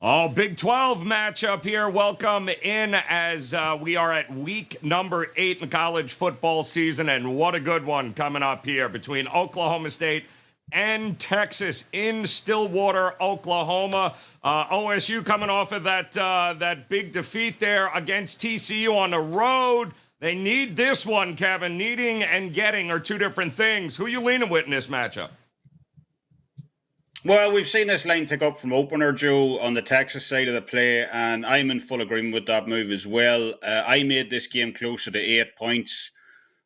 Oh, Big 12 matchup here. Welcome in as we are at week number 8 in college football season. And what a good one coming up here between Oklahoma State and Texas in Stillwater, Oklahoma. OSU coming off of that big defeat there against TCU on the road. They need this one, Kevin. Needing and getting are two different things. Who you leaning with in this matchup? Well, we've seen this line tick up from opener, Joe, on the Texas side of the play, and I'm in full agreement with that move as well. I made this game closer to 8 points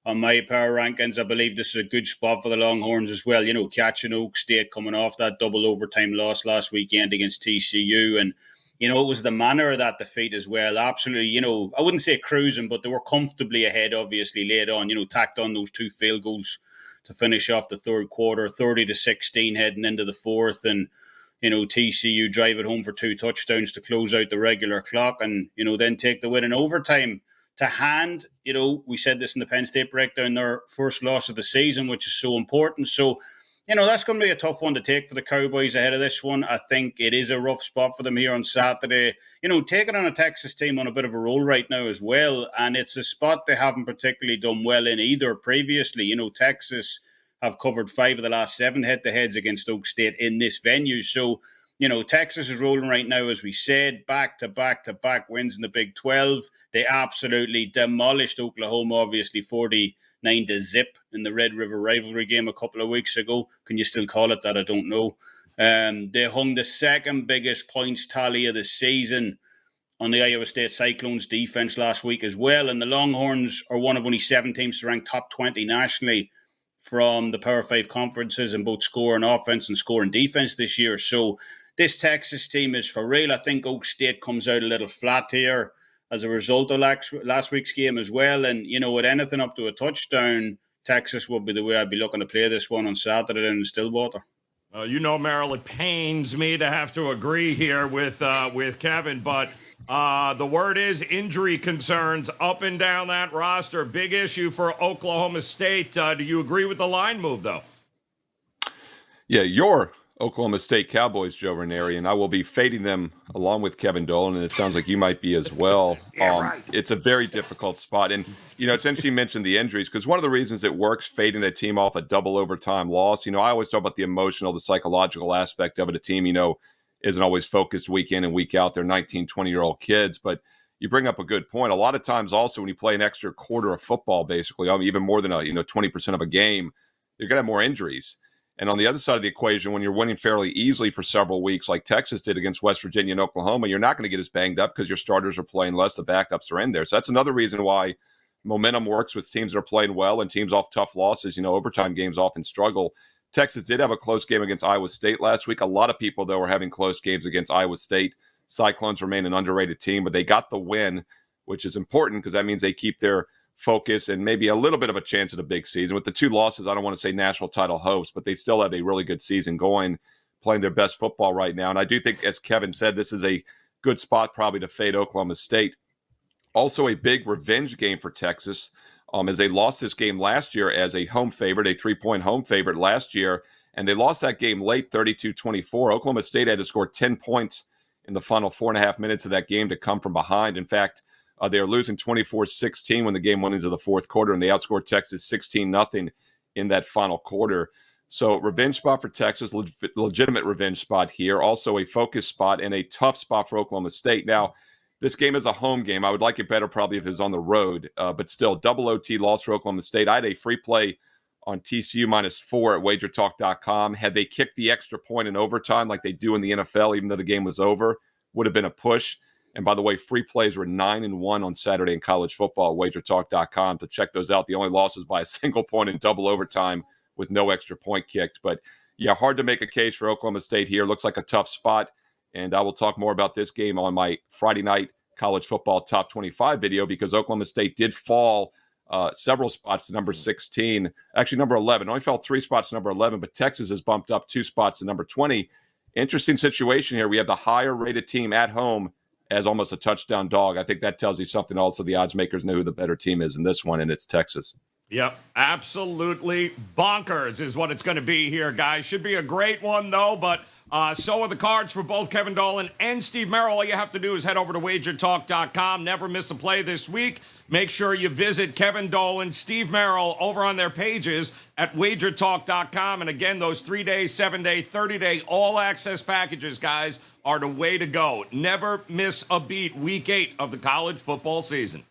on my power rankings. I believe this is a good spot for the Longhorns as well. You know, catching Oak State coming off that double overtime loss last weekend against TCU, and you know, it was the manner of that defeat as well. Absolutely, you know, I wouldn't say cruising, but they were comfortably ahead, obviously, late on, you know, tacked on those 2 field goals to finish off the third quarter, 30-16 heading into the fourth. And, you know, TCU drive it home for 2 touchdowns to close out the regular clock and, you know, then take the win in overtime to hand. You know, we said this in the Penn State breakdown, their first loss of the season, which is so important. So, you know, that's going to be a tough one to take for the Cowboys ahead of this one. I think it is a rough spot for them here on Saturday. You know, taking on a Texas team on a bit of a roll right now as well. And it's a spot they haven't particularly done well in either previously. You know, Texas have covered 5 of the last 7 head-to-heads against Oak State in this venue. So, you know, Texas is rolling right now, as we said, back-to-back wins in the Big 12. They absolutely demolished Oklahoma, obviously, 49-0 in the Red River rivalry game a couple of weeks ago. Can you still call it that? I don't know. They hung the second biggest points tally of the season on the Iowa State Cyclones defense last week as well. And the Longhorns are one of only 7 teams to rank top 20 nationally from the Power 5 conferences in both score and offense and score and defense this year. So this Texas team is for real. I think Oak State comes out a little flat here as a result of last week's game as well. And, you know, with anything up to a touchdown, Texas will be the way I'd be looking to play this one on Saturday in Stillwater. You know, Merril, it pains me to have to agree here with Kevin, but the word is injury concerns up and down that roster. Big issue for Oklahoma State. Do you agree with the line move, though? Yeah, your Oklahoma State Cowboys, Joe Ranieri, and I will be fading them along with Kevin Dolan, and it sounds like you might be as well. Right. It's a very difficult spot. And, you know, it's interesting you mentioned the injuries because one of the reasons it works fading that team off a double overtime loss, you know, I always talk about the emotional, the psychological aspect of it. A team, you know, isn't always focused week in and week out. They're 19, 20-year-old kids. But you bring up a good point. A lot of times also when you play an extra quarter of football, basically, even more than 20% of a game, you're going to have more injuries. And on the other side of the equation, when you're winning fairly easily for several weeks, like Texas did against West Virginia and Oklahoma, you're not going to get as banged up because your starters are playing less, the backups are in there. So that's another reason why momentum works with teams that are playing well and teams off tough losses. You know, overtime games often struggle. Texas did have a close game against Iowa State last week. A lot of people, though, were having close games against Iowa State. Cyclones remain an underrated team, but they got the win, which is important because that means they keep their focus and maybe a little bit of a chance at a big season. With the 2 losses, I don't want to say national title hopes, but they still have a really good season going, playing their best football right now. And I do think, as Kevin said, this is a good spot probably to fade Oklahoma State. Also a big revenge game for Texas, as they lost this game last year as a home favorite, a 3-point home favorite last year, and they lost that game late 32-24. Oklahoma State had to score 10 points in the final 4.5 minutes of that game to come from behind. In fact, they were losing 24-16 when the game went into the fourth quarter, and they outscored Texas 16-0 in that final quarter. So revenge spot for Texas, legitimate revenge spot here. Also a focus spot and a tough spot for Oklahoma State. Now, this game is a home game. I would like it better probably if it was on the road, but still, double OT loss for Oklahoma State. I had a free play on TCU -4 at wagertalk.com. Had they kicked the extra point in overtime like they do in the NFL, even though the game was over, would have been a push. And by the way, free plays were 9-1 on Saturday in college football at wagertalk.com. To check those out, the only loss was by a single point in double overtime with no extra point kicked. But yeah, hard to make a case for Oklahoma State here. Looks like a tough spot. And I will talk more about this game on my Friday night college football top 25 video because Oklahoma State did fall several spots to number 16. Actually, number 11. Only fell 3 spots to number 11, but Texas has bumped up 2 spots to number 20. Interesting situation here. We have the higher rated team at home as almost a touchdown dog. I think that tells you something. Also, the odds makers know who the better team is in this one, and it's Texas. Yep, absolutely bonkers is what it's going to be here, guys. Should be a great one, though, but So are the cards for both Kevin Dolan and Steve Merril. All you have to do is head over to wagertalk.com. Never miss a play this week. Make sure you visit Kevin Dolan, Steve Merril over on their pages at wagertalk.com. And again, those 3-day, 7-day, 30-day all-access packages, guys, are the way to go. Never miss a beat. Week 8 of the college football season.